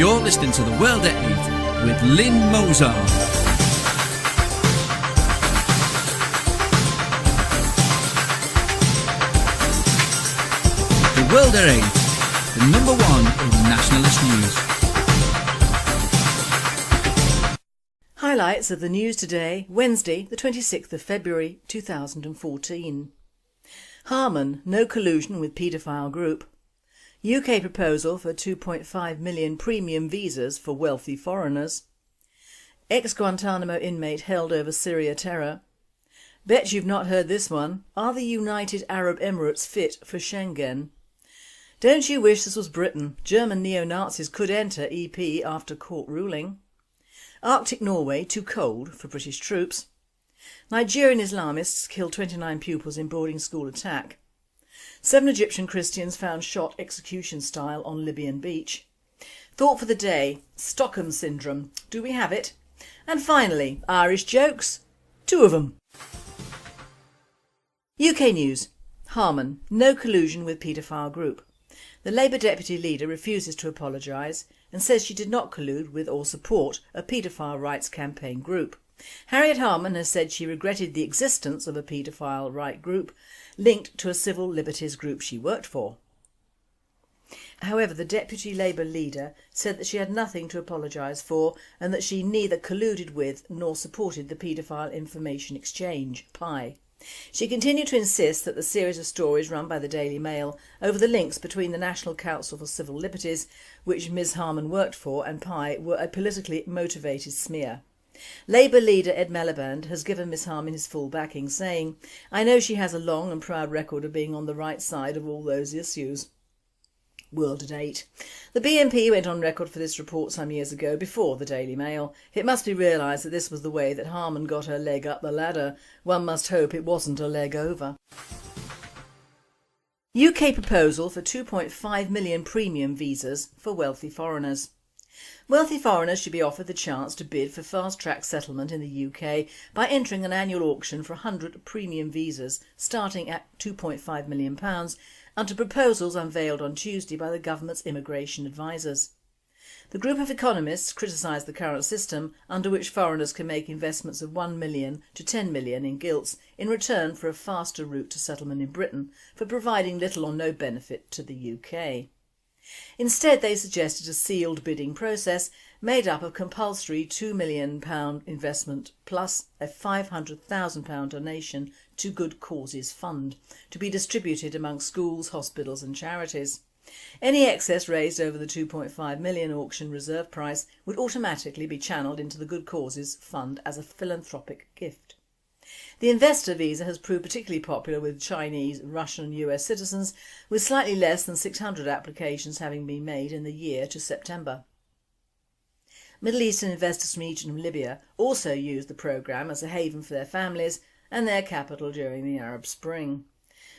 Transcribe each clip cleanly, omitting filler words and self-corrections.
You're listening to The World at 8 with Lynn Mozart. The World at 8, the number one in nationalist news. Highlights of the news today, Wednesday the 26th of February 2014. Harman, no collusion with paedophile group. UK proposal for 2.5 million premium visas for wealthy foreigners. Ex-Guantanamo inmate held over Syria terror. Bet you've not heard this one. Are the United Arab Emirates fit for Schengen? Don't you wish this was Britain? German neo-Nazis could enter EP after court ruling. Arctic Norway too cold for British troops. Nigerian Islamists killed 29 pupils in boarding school attack. 7 Egyptian Christians found shot execution style on Libyan beach. Thought for the day, Stockholm Syndrome, do we have it? And finally, Irish jokes, 2 of them. UK news. Harman, no collusion with paedophile group. The Labour deputy leader refuses to apologise and says she did not collude with or support a paedophile rights campaign group. Harriet Harman has said she regretted the existence of a paedophile right group linked to a civil liberties group she worked for. However, the deputy Labour leader said that she had nothing to apologise for and that she neither colluded with nor supported the Paedophile Information Exchange, PI. She continued to insist that the series of stories run by the Daily Mail over the links between the National Council for Civil Liberties, which Ms Harman worked for, and PI were a politically motivated smear. Labour leader Ed Miliband has given Ms Harman his full backing, saying, "I know she has a long and proud record of being on the right side of all those issues." World at 8. The BNP went on record for this report some years ago before the Daily Mail. It must be realised that this was the way that Harman got her leg up the ladder. One must hope it wasn't a leg over. UK proposal for 2.5 million premium visas for wealthy foreigners. Wealthy foreigners should be offered the chance to bid for fast-track settlement in the UK by entering an annual auction for 100 premium visas starting at £2.5 million under proposals unveiled on Tuesday by the government's immigration advisers. The group of economists criticised the current system under which foreigners can make investments of 1 million to 10 million in gilts in return for a faster route to settlement in Britain for providing little or no benefit to the UK. Instead, they suggested a sealed bidding process made up of compulsory £2 million investment plus a £500,000 donation to Good Causes Fund to be distributed among schools, hospitals and charities. Any excess raised over the 2.5 million auction reserve price would automatically be channelled into the Good Causes Fund as a philanthropic gift. The investor visa has proved particularly popular with Chinese, Russian and US citizens, with slightly less than 600 applications having been made in the year to September. Middle Eastern investors from Egypt and Libya also used the programme as a haven for their families and their capital during the Arab Spring.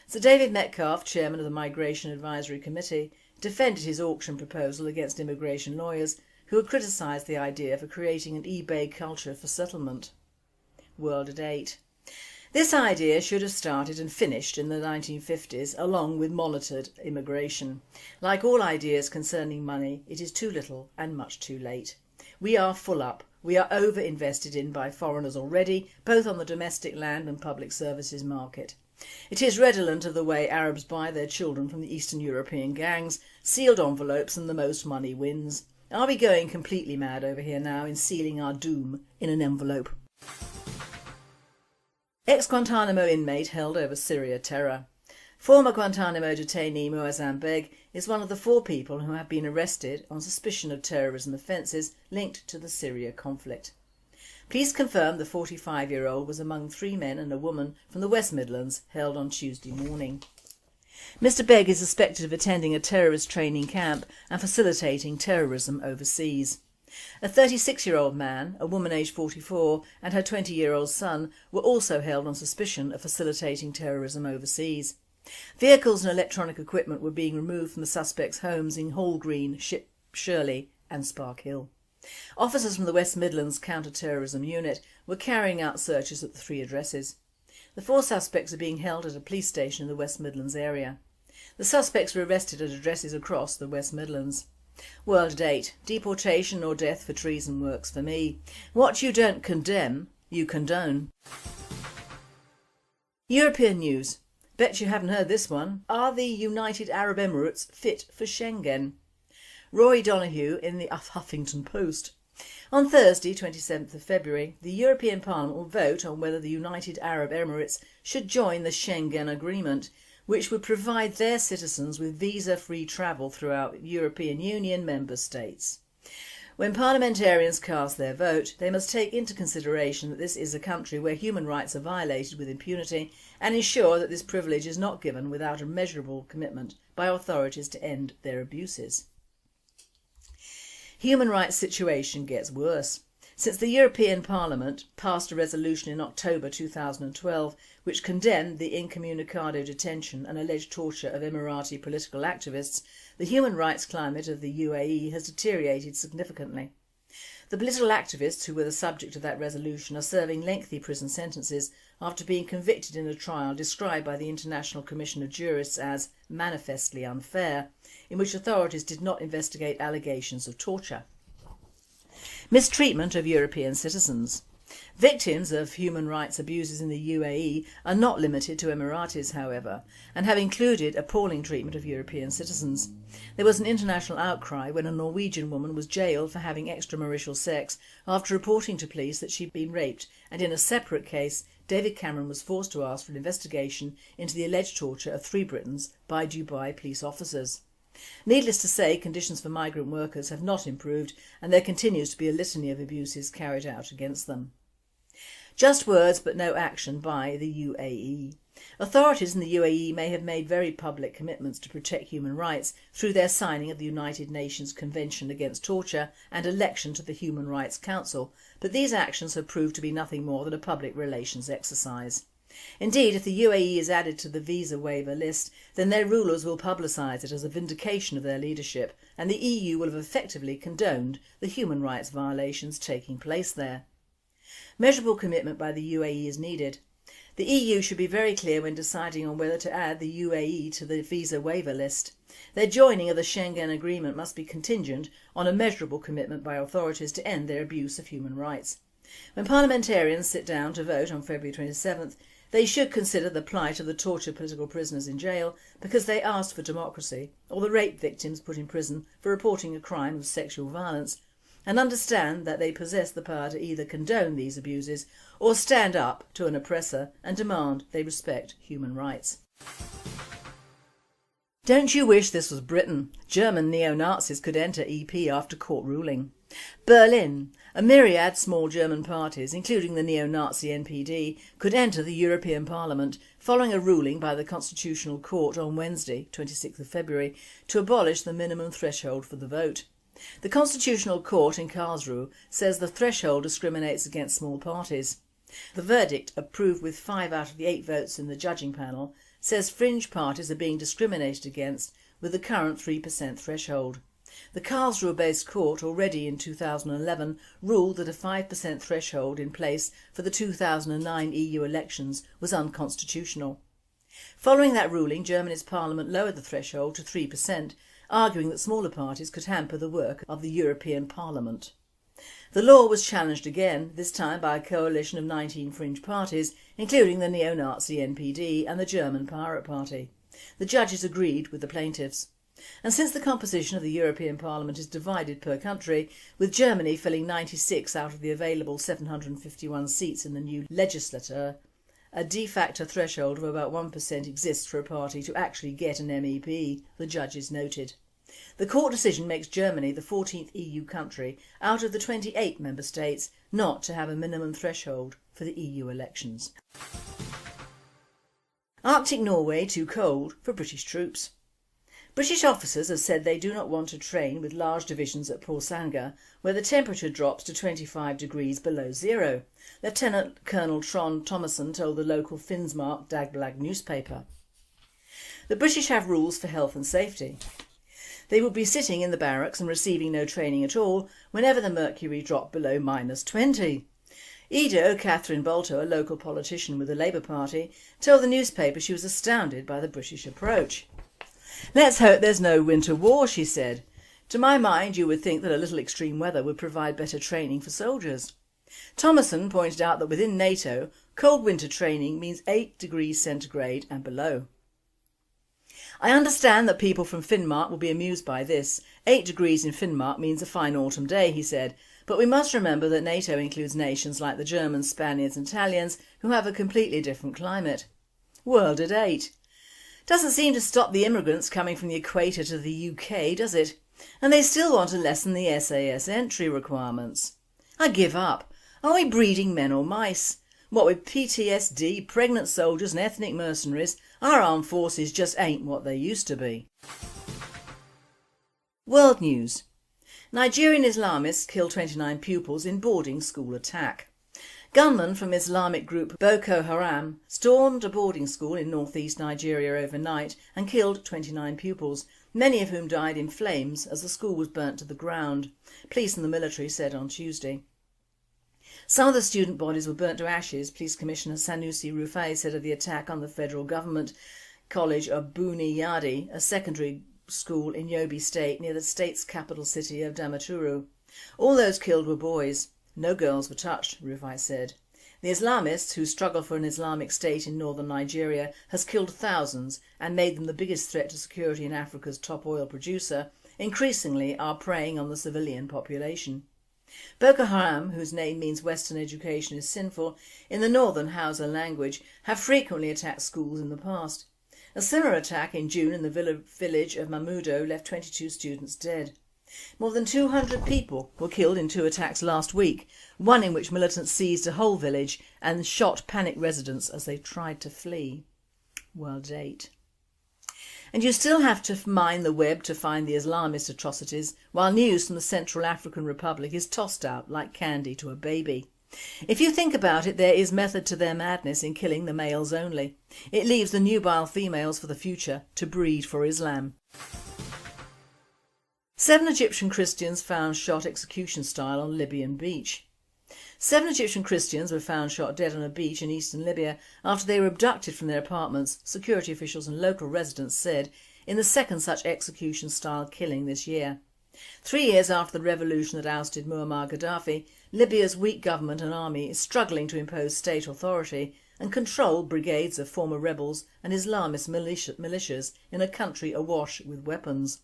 Sir David Metcalfe, chairman of the Migration Advisory Committee, defended his auction proposal against immigration lawyers who had criticised the idea for creating an eBay culture for settlement. World at 8. This idea should have started and finished in the 1950s along with monitored immigration. Like all ideas concerning money, it is too little and much too late. We are full up. We are over-invested in by foreigners already, both on the domestic land and public services market. It is redolent of the way Arabs buy their children from the Eastern European gangs, sealed envelopes and the most money wins. Are we going completely mad over here now in sealing our doom in an envelope? Ex-Guantanamo inmate held over Syria terror. Former Guantanamo detainee Moazzam Beg is one of the 4 people who have been arrested on suspicion of terrorism offences linked to the Syria conflict. Police confirmed the 45-year-old was among 3 men and a woman from the West Midlands held on Tuesday morning. Mr Beg is suspected of attending a terrorist training camp and facilitating terrorism overseas. A 36-year-old man, a woman aged 44 and her 20-year-old son were also held on suspicion of facilitating terrorism overseas. Vehicles and electronic equipment were being removed from the suspects' homes in Hall Green, Shirley and Spark Hill. Officers from the West Midlands Counter-Terrorism Unit were carrying out searches at the 3 addresses. The 4 suspects are being held at a police station in the West Midlands area. The suspects were arrested at addresses across the West Midlands. World date: deportation or death for treason works for me. What you don't condemn, you condone. European news. Bet you haven't heard this one. Are the United Arab Emirates fit for Schengen? Roy Donoghue in the Huffington Post. On Thursday, 27th of February, the European Parliament will vote on whether the United Arab Emirates should join the Schengen Agreement, which would provide their citizens with visa-free travel throughout European Union member states. When parliamentarians cast their vote, they must take into consideration that this is a country where human rights are violated with impunity and ensure that this privilege is not given without a measurable commitment by authorities to end their abuses. Human rights situation gets worse. Since the European Parliament passed a resolution in October 2012 which condemned the incommunicado detention and alleged torture of Emirati political activists, the human rights climate of the UAE has deteriorated significantly. The political activists who were the subject of that resolution are serving lengthy prison sentences after being convicted in a trial described by the International Commission of Jurists as manifestly unfair, in which authorities did not investigate allegations of torture. Mistreatment of European citizens. Victims of human rights abuses in the UAE are not limited to Emiratis, however, and have included appalling treatment of European citizens. There was an international outcry when a Norwegian woman was jailed for having extramarital sex after reporting to police that she'd been raped, and in a separate case, David Cameron was forced to ask for an investigation into the alleged torture of 3 Britons by Dubai police officers. Needless to say, conditions for migrant workers have not improved and there continues to be a litany of abuses carried out against them. Just words but no action by the UAE. Authorities in the UAE may have made very public commitments to protect human rights through their signing of the United Nations Convention Against Torture and election to the Human Rights Council, but these actions have proved to be nothing more than a public relations exercise. Indeed, if the UAE is added to the visa waiver list, then their rulers will publicise it as a vindication of their leadership, and the EU will have effectively condoned the human rights violations taking place there. Measurable commitment by the UAE is needed. The EU should be very clear when deciding on whether to add the UAE to the visa waiver list. Their joining of the Schengen Agreement must be contingent on a measurable commitment by authorities to end their abuse of human rights. When parliamentarians sit down to vote on February 27th, they should consider the plight of the tortured political prisoners in jail because they asked for democracy, or the rape victims put in prison for reporting a crime of sexual violence, and understand that they possess the power to either condone these abuses or stand up to an oppressor and demand they respect human rights. Don't you wish this was Britain? German neo-Nazis could enter EP after court ruling. Berlin. A myriad small German parties, including the neo-Nazi NPD, could enter the European Parliament following a ruling by the Constitutional Court on Wednesday, 26th of February, to abolish the minimum threshold for the vote. The Constitutional Court in Karlsruhe says the threshold discriminates against small parties. The verdict, approved with 5 out of the 8 votes in the judging panel, says fringe parties are being discriminated against with the current 3% threshold. The Karlsruhe-based court already in 2011 ruled that a 5% threshold in place for the 2009 EU elections was unconstitutional. Following that ruling, Germany's parliament lowered the threshold to 3%, arguing that smaller parties could hamper the work of the European Parliament. The law was challenged again, this time by a coalition of 19 fringe parties, including the neo-Nazi NPD and the German Pirate Party. The judges agreed with the plaintiffs. And since the composition of the European Parliament is divided per country, with Germany filling 96 out of the available 751 seats in the new legislature, a de facto threshold of about 1% exists for a party to actually get an MEP, the judges noted. The court decision makes Germany the 14th EU country out of the 28 member states not to have a minimum threshold for the EU elections. Arctic Norway too cold for British troops. British officers have said they do not want to train with large divisions at Porsanger, where the temperature drops to 25 degrees below zero, Lieutenant Colonel Trond Thomason told the local Finnmark Dagblad newspaper. The British have rules for health and safety. They would be sitting in the barracks and receiving no training at all whenever the mercury dropped below -20. Edo Catherine Bolto, a local politician with the Labour Party, told the newspaper she was astounded by the British approach. "Let's hope there's no winter war," she said. To my mind, you would think that a little extreme weather would provide better training for soldiers. Thomason pointed out that within NATO, cold winter training means 8 degrees centigrade and below. I understand that people from Finnmark will be amused by this. 8 degrees in Finnmark means a fine autumn day, he said, but we must remember that NATO includes nations like the Germans, Spaniards and Italians who have a completely different climate. World at 8. Doesn't seem to stop the immigrants coming from the equator to the UK, does it? And they still want to lessen the SAS entry requirements. I give up. Are we breeding men or mice? What with PTSD, pregnant soldiers and ethnic mercenaries, our armed forces just ain't what they used to be. World news. Nigerian Islamists kill 29 pupils in boarding school attack. Gunmen from Islamic group Boko Haram stormed a boarding school in northeast Nigeria overnight and killed 29 pupils, many of whom died in flames as the school was burnt to the ground, police and the military said on Tuesday. Some of the student bodies were burnt to ashes, Police Commissioner Sanusi Rufai said of the attack on the federal government college of Buni Yadi, a secondary school in Yobe State near the state's capital city of Damaturu. All those killed were boys. No girls were touched, Rufai said. The Islamists, who struggle for an Islamic state in northern Nigeria, has killed thousands and made them the biggest threat to security in Africa's top oil producer, increasingly are preying on the civilian population. Boko Haram, whose name means Western education is sinful, in the northern Hausa language, have frequently attacked schools in the past. A similar attack in June in the village of Mamudo left 22 students dead. More than 200 people were killed in 2 attacks last week, one in which militants seized a whole village and shot panicked residents as they tried to flee. World 8. And you still have to mine the web to find the Islamist atrocities, while news from the Central African Republic is tossed out like candy to a baby. If you think about it, there is method to their madness in killing the males only. It leaves the nubile females for the future to breed for Islam. 7 Egyptian Christians found shot execution style on Libyan beach. 7 Egyptian Christians were found shot dead on a beach in eastern Libya after they were abducted from their apartments, security officials and local residents said, in the second such execution style killing this year. 3 years after the revolution that ousted Muammar Gaddafi, Libya's weak government and army is struggling to impose state authority and control brigades of former rebels and Islamist militias in a country awash with weapons.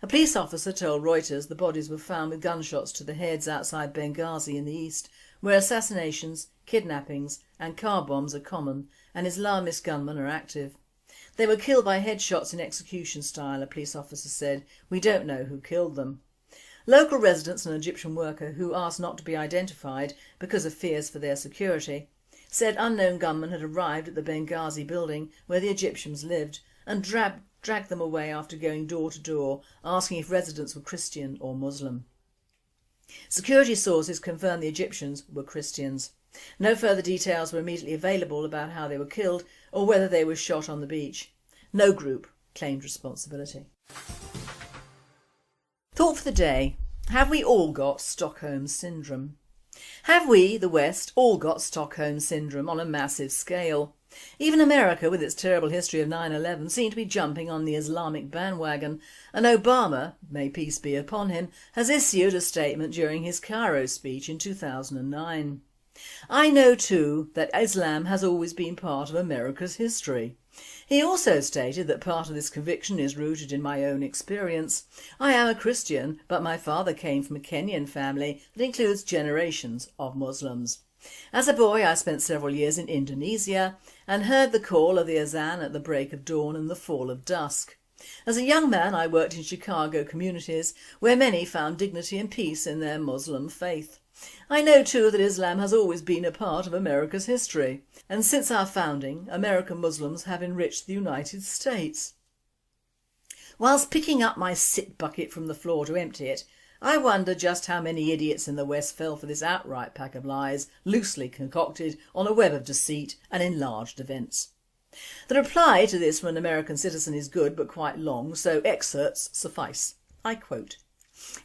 A police officer told Reuters the bodies were found with gunshots to the heads outside Benghazi in the east, where assassinations, kidnappings and car bombs are common and Islamist gunmen are active. They were killed by headshots in execution style, a police officer said. We don't know who killed them. Local residents and an Egyptian worker who asked not to be identified because of fears for their security said unknown gunmen had arrived at the Benghazi building where the Egyptians lived and dragged them away after going door to door asking if residents were Christian or Muslim. Security sources confirmed the Egyptians were Christians. No further details were immediately available about how they were killed or whether they were shot on the beach. No group claimed responsibility. Thought for the day. Have we all got Stockholm Syndrome? Have we, the West, all got Stockholm Syndrome on a massive scale? Even America, with its terrible history of 9/11, seemed to be jumping on the Islamic bandwagon, and Obama, may peace be upon him, has issued a statement during his Cairo speech in 2009. I know too that Islam has always been part of America's history. He also stated that part of this conviction is rooted in my own experience. I am a Christian, but my father came from a Kenyan family that includes generations of Muslims. As a boy I spent several years in Indonesia and heard the call of the azan at the break of dawn and the fall of dusk. As a young man I worked in Chicago communities where many found dignity and peace in their Muslim faith. I know too that Islam has always been a part of America's history, and since our founding, American Muslims have enriched the United States. Whilst picking up my sit bucket from the floor to empty it, I wonder just how many idiots in the West fell for this outright pack of lies, loosely concocted on a web of deceit and enlarged events. The reply to this from an American citizen is good but quite long, so excerpts suffice. I quote,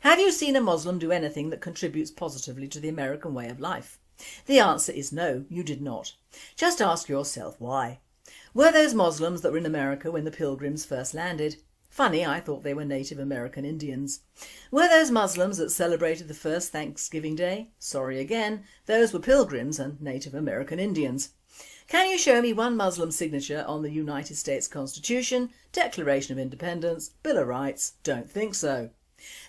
"Have you seen a Muslim do anything that contributes positively to the American way of life? The answer is no, you did not. Just ask yourself why. Were those Muslims that were in America when the Pilgrims first landed? Funny, I thought they were Native American Indians. Were those Muslims that celebrated the first Thanksgiving Day? Sorry again, those were Pilgrims and Native American Indians. Can you show me one Muslim signature on the United States Constitution, Declaration of Independence, Bill of Rights? Don't think so.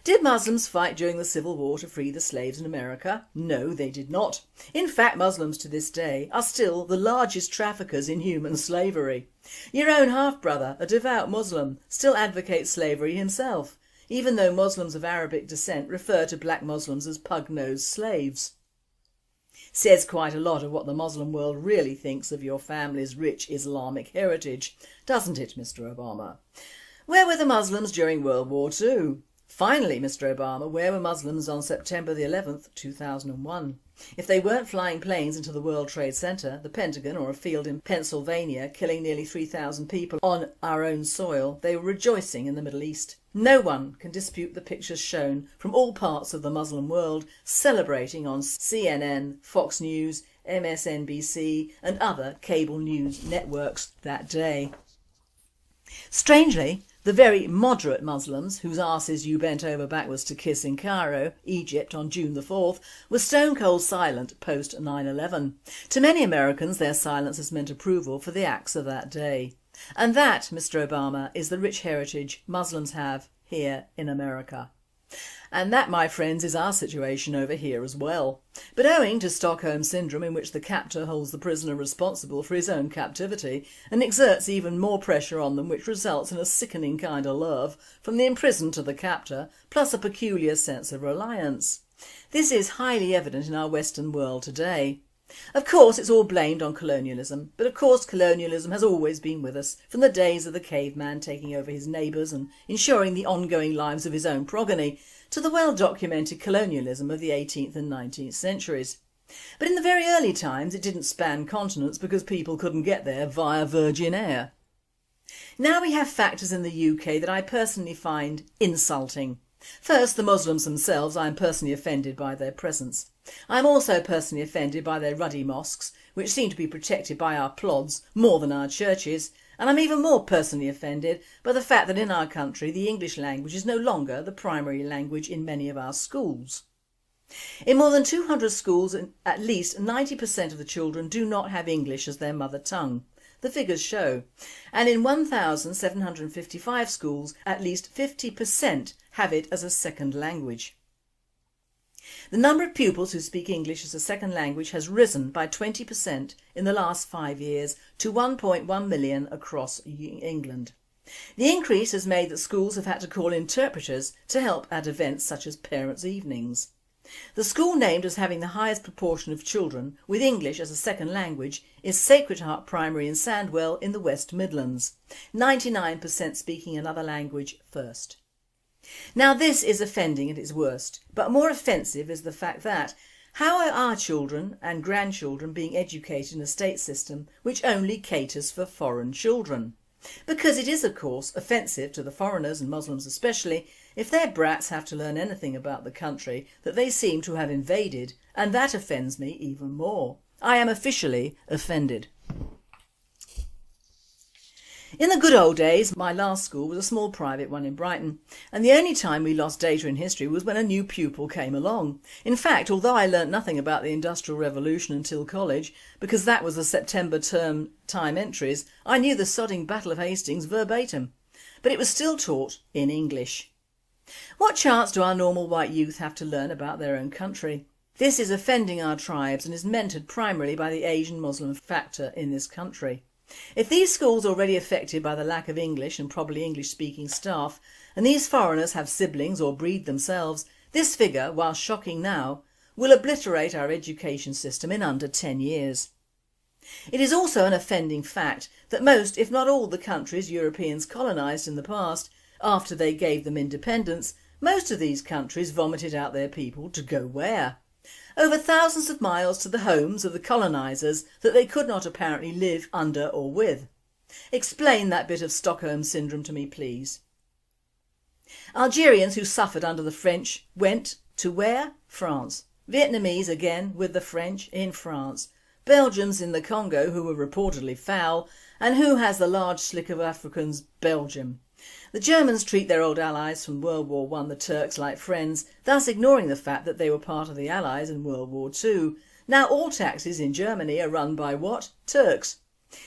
Did Muslims fight during the Civil War to free the slaves in America? No, they did not. In fact, Muslims to this day are still the largest traffickers in human slavery. Your own half-brother, a devout Muslim, still advocates slavery himself, even though Muslims of Arabic descent refer to black Muslims as pug-nosed slaves. Says quite a lot of what the Muslim world really thinks of your family's rich Islamic heritage, doesn't it, Mr. Obama? Where were the Muslims during World War II? Finally, Mr. Obama, where were Muslims on September the 11th, 2001? If they weren't flying planes into the World Trade Center, the Pentagon or a field in Pennsylvania killing nearly 3,000 people on our own soil, they were rejoicing in the Middle East. No one can dispute the pictures shown from all parts of the Muslim world celebrating on CNN, Fox News, MSNBC and other cable news networks that day. Strangely, the very moderate Muslims, whose arses you bent over backwards to kiss in Cairo, Egypt on June the 4th, were stone cold silent post 9/11. To many Americans their silence has meant approval for the acts of that day. And that, Mr. Obama, is the rich heritage Muslims have here in America. And that, my friends, is our situation over here as well. But owing to Stockholm Syndrome, in which the captor holds the prisoner responsible for his own captivity and exerts even more pressure on them, which results in a sickening kind of love from the imprisoned to the captor, plus a peculiar sense of reliance. This is highly evident in our Western world today. Of course it's all blamed on colonialism, but of course colonialism has always been with us, from the days of the caveman taking over his neighbours and ensuring the ongoing lives of his own progeny, to the well-documented colonialism of the 18th and 19th centuries. But in the very early times it didn't span continents because people couldn't get there via Virgin Air. Now we have factors in the UK that I personally find insulting. First, the Muslims themselves. I am personally offended by their presence. I am also personally offended by their ruddy mosques, which seem to be protected by our plods more than our churches, and I'm even more personally offended by the fact that in our country the English language is no longer the primary language in many of our schools. In more than 200 schools, at least 90% of the children do not have English as their mother tongue. The figures show. And in 1,755 schools, at least 50% have it as a second language. The number of pupils who speak English as a second language has risen by 20% in the last 5 years to 1.1 million across England. The increase has made that schools have had to call interpreters to help at events such as parents' evenings. The school named as having the highest proportion of children with English as a second language is Sacred Heart Primary in Sandwell in the West Midlands, 99% speaking another language first. Now this is offending at its worst, but more offensive is the fact that how are our children and grandchildren being educated in a state system which only caters for foreign children? Because it is of course offensive to the foreigners, and Muslims especially, if their brats have to learn anything about the country that they seem to have invaded, and that offends me even more. I am officially offended. In the good old days, my last school was a small private one in Brighton, and the only time we lost data in history was when a new pupil came along. In fact, although I learnt nothing about the Industrial Revolution until college, because that was the September term time entries, I knew the sodding Battle of Hastings verbatim. But it was still taught in English. What chance do our normal white youth have to learn about their own country? This is offending our tribes and is mentored primarily by the Asian Muslim factor in this country. If these schools are already affected by the lack of English and probably English-speaking staff, and these foreigners have siblings or breed themselves, this figure, while shocking now, will obliterate our education system in under 10 years. It is also an offending fact that most, if not all, the countries Europeans colonised in the past, after they gave them independence, most of these countries vomited out their people to go where? Over thousands of miles to the homes of the colonisers that they could not apparently live under or with. Explain that bit of Stockholm Syndrome to me, please. Algerians who suffered under the French went to where? France. Vietnamese again with the French in France. Belgians in the Congo who were reportedly foul, and who has the large slick of Africans? Belgium. The Germans treat their old allies from World War I, the Turks, like friends, thus ignoring the fact that they were part of the Allies in World War II. Now all taxis in Germany are run by what? Turks.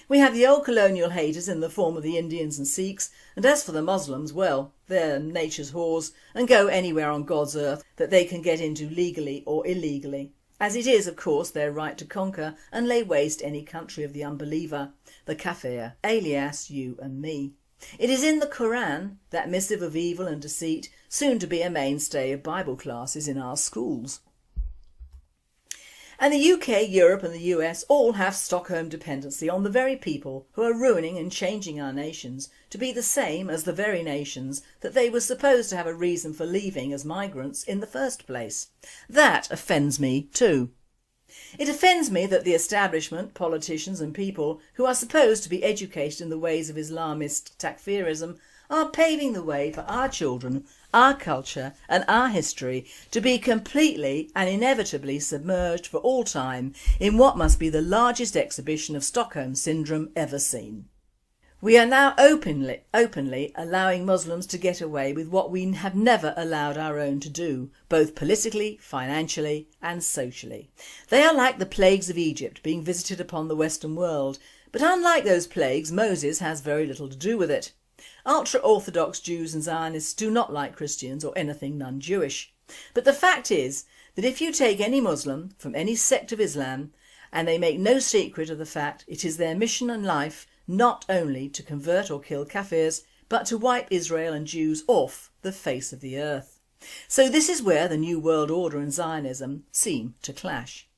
We have the old colonial haters in the form of the Indians and Sikhs, and as for the Muslims, well, they're nature's whores and go anywhere on God's earth that they can get into legally or illegally, as it is of course their right to conquer and lay waste any country of the unbeliever, the kafir, alias you and me. It is in the Quran, that missive of evil and deceit, soon to be a mainstay of Bible classes in our schools. And the UK, Europe and the US all have Stockholm dependency on the very people who are ruining and changing our nations to be the same as the very nations that they were supposed to have a reason for leaving as migrants in the first place. That offends me too. It offends me that the establishment, politicians and people who are supposed to be educated in the ways of Islamist takfirism are paving the way for our children, our culture and our history to be completely and inevitably submerged for all time in what must be the largest exhibition of Stockholm Syndrome ever seen. We are now openly allowing Muslims to get away with what we have never allowed our own to do, both politically, financially and socially. They are like the plagues of Egypt being visited upon the Western world, but unlike those plagues, Moses has very little to do with it. Ultra-Orthodox Jews and Zionists do not like Christians or anything non-Jewish. But the fact is that if you take any Muslim from any sect of Islam, and they make no secret of the fact it is their mission and life not only to convert or kill Kafirs, but to wipe Israel and Jews off the face of the earth. So this is where the New World Order and Zionism seem to clash.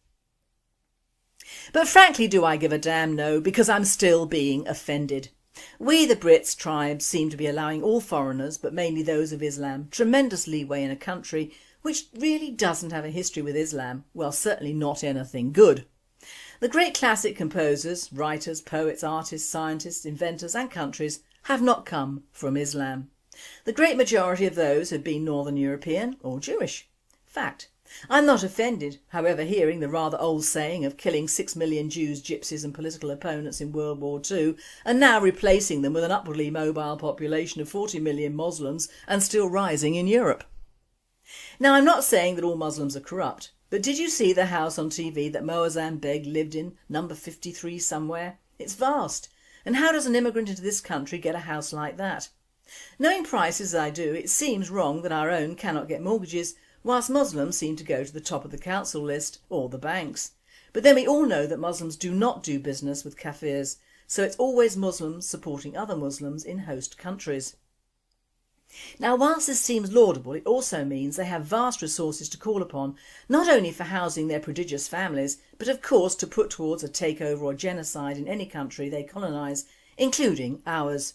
But frankly, do I give a damn? No, because I'm still being offended. We, the Brits, tribes, seem to be allowing all foreigners, but mainly those of Islam, tremendous leeway in a country which really doesn't have a history with Islam, well, certainly not anything good. The great classic composers, writers, poets, artists, scientists, inventors and countries have not come from Islam. The great majority of those have been Northern European or Jewish. Fact. I'm not offended, however, hearing the rather old saying of killing 6 million Jews, gypsies and political opponents in World War II and now replacing them with an upwardly mobile population of 40 million Muslims and still rising in Europe. Now I'm not saying that all Muslims are corrupt, but did you see the house on TV that Moazzam Beg lived in, number 53 somewhere? It's vast. And how does an immigrant into this country get a house like that? Knowing prices as I do, it seems wrong that our own cannot get mortgages, whilst Muslims seem to go to the top of the council list or the banks. But then we all know that Muslims do not do business with Kafirs, so it's always Muslims supporting other Muslims in host countries. Now whilst this seems laudable, it also means they have vast resources to call upon, not only for housing their prodigious families, but of course to put towards a takeover or genocide in any country they colonise, including ours.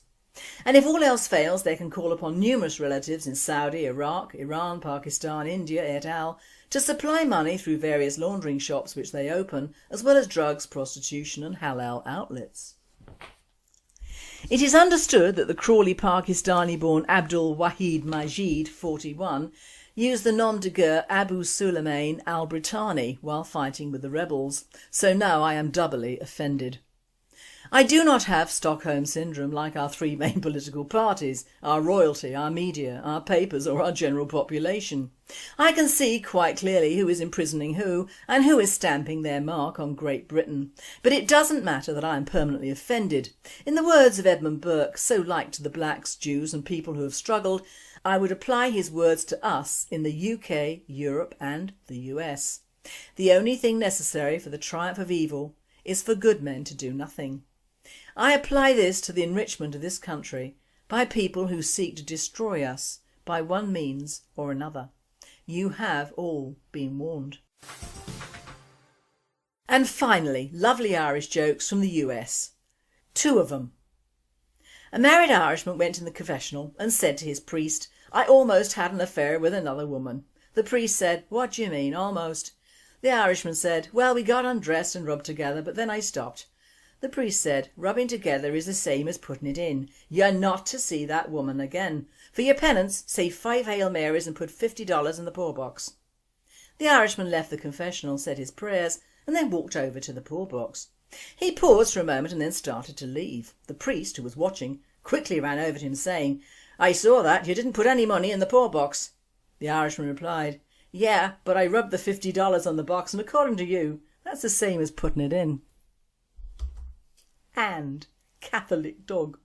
And if all else fails, they can call upon numerous relatives in Saudi, Iraq, Iran, Pakistan, India et al. To supply money through various laundering shops which they open, as well as drugs, prostitution and halal outlets. It is understood that the Crawley Pakistani-born Abdul Wahid Majid, 41, used the nom de guerre Abu Suleiman al-Britani while fighting with the rebels, so now I am doubly offended. I do not have Stockholm Syndrome like our three main political parties, our royalty, our media, our papers or our general population. I can see quite clearly who is imprisoning who and who is stamping their mark on Great Britain. But it doesn't matter that I am permanently offended. In the words of Edmund Burke, so liked to the blacks, Jews and people who have struggled, I would apply his words to us in the UK, Europe and the US. The only thing necessary for the triumph of evil is for good men to do nothing. I apply this to the enrichment of this country by people who seek to destroy us by one means or another. You have all been warned. And finally, lovely Irish jokes from the US. 2 of them. A married Irishman went in the confessional and said to his priest, "I almost had an affair with another woman." The priest said, "What do you mean, almost?" The Irishman said, "Well, we got undressed and rubbed together, but then I stopped." The priest said, "Rubbing together is the same as putting it in. You're not to see that woman again. For your penance, say 5 Hail Marys and put $50 in the poor box." The Irishman left the confessional, said his prayers and then walked over to the poor box. He paused for a moment and then started to leave. The priest, who was watching, quickly ran over to him saying, "I saw that, you didn't put any money in the poor box." The Irishman replied, "Yeah, but I rubbed the $50 on the box and according to you, that's the same as putting it in." And Catholic dog.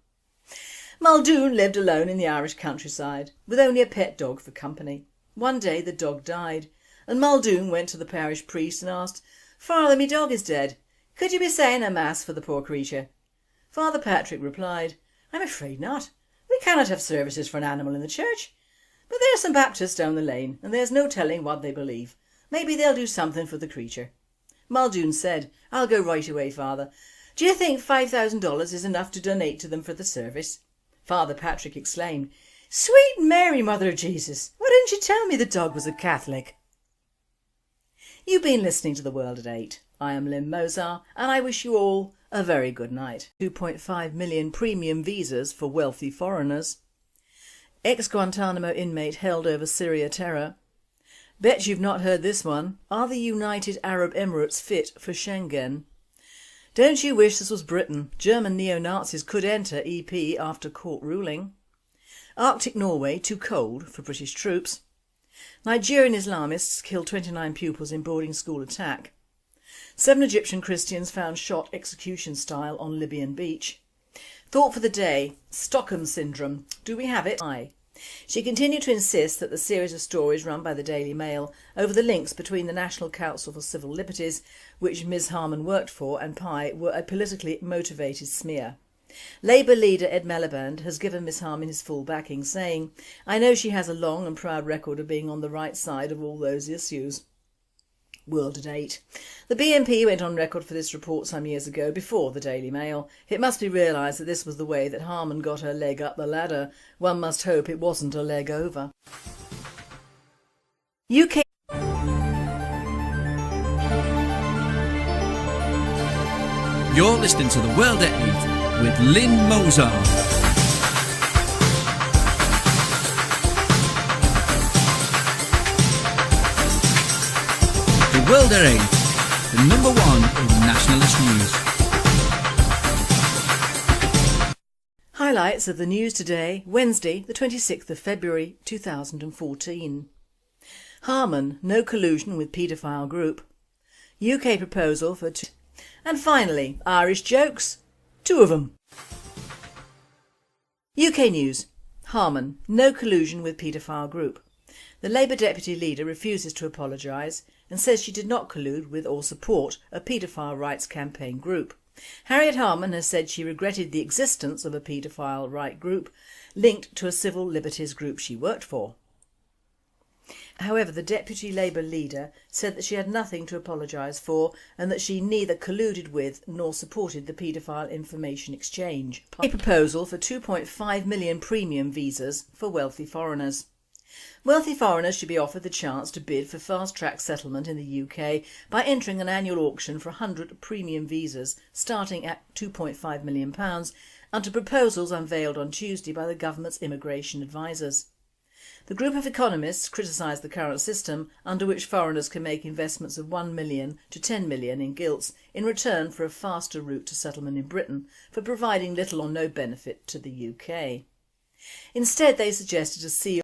Muldoon lived alone in the Irish countryside with only a pet dog for company. One day the dog died and Muldoon went to the parish priest and asked, "Father, me dog is dead. Could you be saying a mass for the poor creature?" Father Patrick replied, "I'm afraid not. We cannot have services for an animal in the church. But there's some Baptists down the lane and there's no telling what they believe. Maybe they'll do something for the creature." Muldoon said, "I'll go right away, Father. Do you think $5,000 is enough to donate to them for the service?" Father Patrick exclaimed, "Sweet Mary, Mother of Jesus, why didn't you tell me the dog was a Catholic?" You've been listening to The World at 8. I am Lynn Mozart and I wish you all a very good night. 2.5 million premium visas for wealthy foreigners. Ex-Guantanamo inmate held over Syria terror. Bet you've not heard this one. Are the United Arab Emirates fit for Schengen? Don't you wish this was Britain? German neo-Nazis could enter EP after court ruling. Arctic Norway too cold for British troops. Nigerian Islamists killed 29 pupils in boarding school attack. 7 Egyptian Christians found shot execution style on Libyan beach. Thought for the day, Stockholm Syndrome. Do we have it? Aye. She continued to insist that the series of stories run by the Daily Mail over the links between the National Council for Civil Liberties, which Ms Harman worked for, and Pi were a politically motivated smear. Labour leader Ed Miliband has given Ms Harman his full backing, saying, "I know she has a long and proud record of being on the right side of all those issues." World at 8. The BNP went on record for this report some years ago before the Daily Mail. It must be realised that this was the way that Harman got her leg up the ladder. One must hope it wasn't a leg over. UK. You're listening to The World at 8 with Lynn Mozart. The World at 8, the number one in nationalist news. Highlights of the news today, Wednesday the 26th of February 2014. Harman, no collusion with paedophile group. UK proposal for and finally, Irish jokes, 2 of them. UK news. Harman, no collusion with paedophile group. The Labour deputy leader refuses to apologise and says she did not collude with or support a paedophile rights campaign group. Harriet Harman has said she regretted the existence of a paedophile right group linked to a civil liberties group she worked for. However, the deputy Labour leader said that she had nothing to apologise for and that she neither colluded with nor supported the paedophile information exchange. A proposal for 2.5 million premium visas for wealthy foreigners. Wealthy foreigners should be offered the chance to bid for fast-track settlement in the UK by entering an annual auction for 100 premium visas starting at £2.5 million under proposals unveiled on Tuesday by the government's immigration advisers. The group of economists criticised the current system under which foreigners can make investments of 1 million to 10 million in gilts in return for a faster route to settlement in Britain for providing little or no benefit to the UK. Instead, they suggested a seal